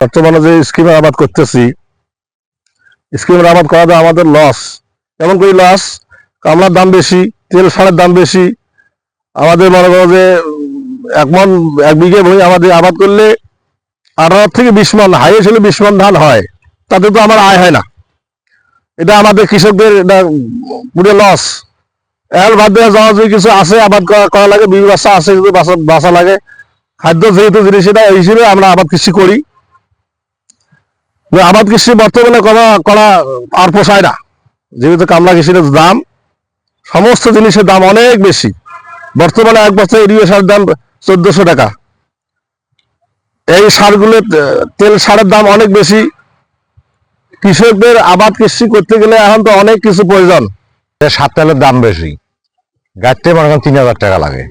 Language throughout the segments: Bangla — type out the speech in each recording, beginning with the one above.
বর্তমানে যে স্কিমের আবাদ করতেছি, স্কিমের আবাদ করাতে আমাদের লস। কেমন করে লস? কামলার দাম বেশি, তেল সারের দাম বেশি। আমাদের মনে করো যে এক বিঘে ভূমি আমাদের আবাদ করলে 18 থেকে 20 মণ, হাইয়েস্ট হলে 20 মণ ধান হয়। তাতে তো আমার আয় হয় না। এটা আমাদের কৃষকদের এটা পুরো লস। এর বাদ দিয়ে যাওয়া যদি কিছু আছে আবাদ করা লাগে, বিবি বাচ্চা আছে যদি বাঁচা লাগে, খাদ্য যেহেতু জিনিস এটা এই হিসেবে আমরা আবাদ কৃষি করি। আবাদ কৃষি বর্তমানে করা আর পোষায় না, যেহেতু কামলা কৃষির দাম, সমস্ত জিনিসের দাম অনেক বেশি। বর্তমানে এক বছর ইউরিয়া সারের দাম 1400 টাকা। এই সারগুলো, তেল সারের দাম অনেক বেশি। কৃষকদের আবাদ কৃষি করতে গেলে এখন তো অনেক কিছু প্রয়োজন। সার তেলের দাম বেশি, গাড়িতে মনে করেন 3000 টাকা লাগে।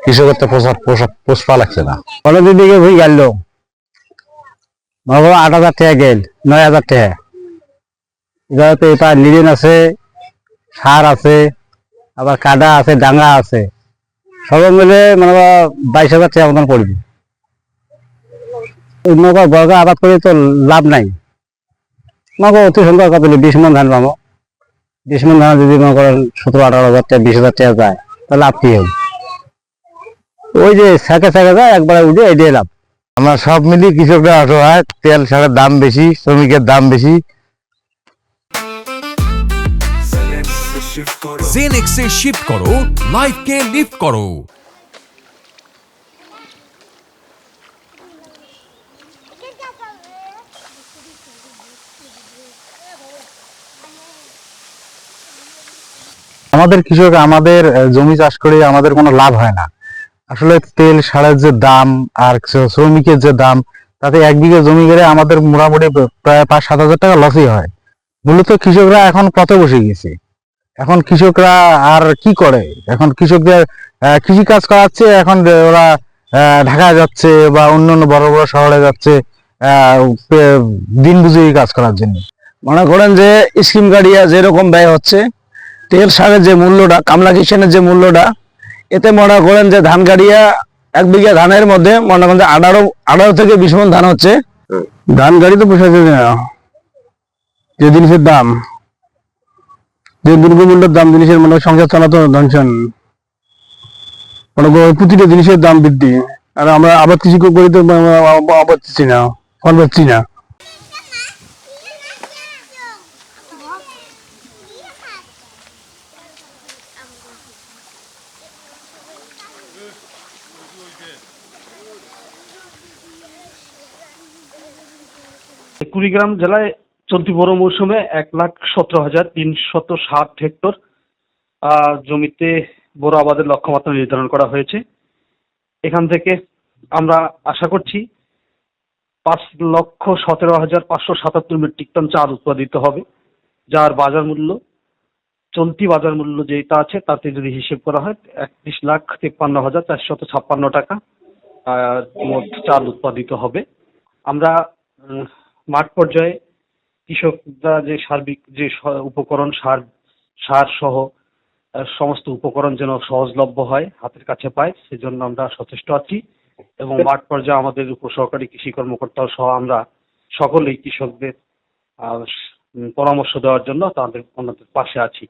কৃষকের তো পোষা লাগছে না। অনেকদিন দিকে হয়ে গেল, 8000 টাকা গেল, 9000 টাকা। এটা লিডেন আছে, সার আছে, আবার কাদা আছে, ডাঙ্গা আছে, সব মিলে মানে 22,000 টাকা মতন পড়বে। অন্য বর্গা আবাদ করে তো লাভ নাই। আমাকে অতি সংখ্যা কত 20 মণ ধান পাবো। 20 মণ ধান যদি মনে করেন 17-18,000 টাকা, 20,000 টাকা যায়, তাহলে লাভ কি হবে? ওই যে সেকে যায়, একবারে উঠে এটাই লাভ। আমরা সব মিলিয়ে কৃষকরা অসহায়। তেল সারের দাম বেশি, শ্রমিকের দাম বেশি। জেনেক্সে শিফট করো, লাইফকে লিফট করো। আমাদের কৃষক আমাদের জমি চাষ করে আমাদের কোনো লাভ হয় না। আসলে তেল সারের যে দাম আর শ্রমিকের যে দাম, তাতে এক বিঘা জমি গেলে আমাদের মোটামুটি প্রায় 5-7 হাজার টাকা লসই হয়। মূলত কৃষকরা এখন পথে বসে গেছে। এখন কৃষকরা আর কি করে? এখন কৃষকদের কৃষি কাজ করাচ্ছে, এখন ওরা ঢাকায় যাচ্ছে বা অন্যান্য বড় বড় শহরে যাচ্ছে দিন বুঝিয়ে কাজ করার জন্য। মনে করেন যে স্কিম গাড়িয়া যেরকম ব্যয় হচ্ছে, তেল সারের যে মূল্যটা, কামলা কিষানের যে মূল্যটা, এতে মনে করেন যে ধান গাড়িয়া এক বিঘা ধানের মধ্যে মনে করেন যে 18 থেকে 20 মণ ধান হচ্ছে। ধান গাড়ি তো পোষাচ্ছে না। যে জিনিসের দাম, যে দ্রব্যমূল্যের দাম, জিনিসের মানে সংসার চালাতে টেনশন। মনে করেন প্রতিটা জিনিসের দাম বৃদ্ধি, আর আমরা আবাদ কৃষি করি তো পাচ্ছি না, ফল পাচ্ছি না। কুড়িগ্রাম জেলায় চলতি বড় মৌসুমে 1,17,360 হেক্টর জমিতে বোরো আবাদের লক্ষ্যমাত্রা নির্ধারণ করা হয়েছে। এখান থেকে আমরা আশা করছি 5,17,577 মেট্রিক টন চাল উৎপাদিত হবে, যার বাজার মূল্য, চলতি বাজার মূল্য যেটা আছে তাতে যদি হিসেব করা হয় 31,53,456 টাকা মোট চাল উৎপাদিত হবে। আমরা মাঠ পর্যায়ে কৃষকরা যে সার্বিক যে উপকরণ, সার সহ সমস্ত উপকরণ যেন সহজলভ্য হয়, হাতের কাছে পায়, সেজন্য আমরা সচেষ্ট আছি। এবং মাঠ পর্যায়ে আমাদের উপসহকারী কৃষি কর্মকর্তা সহ আমরা সকলেই কৃষকদের পরামর্শ দেওয়ার জন্য ওনাদের পাশে আছি।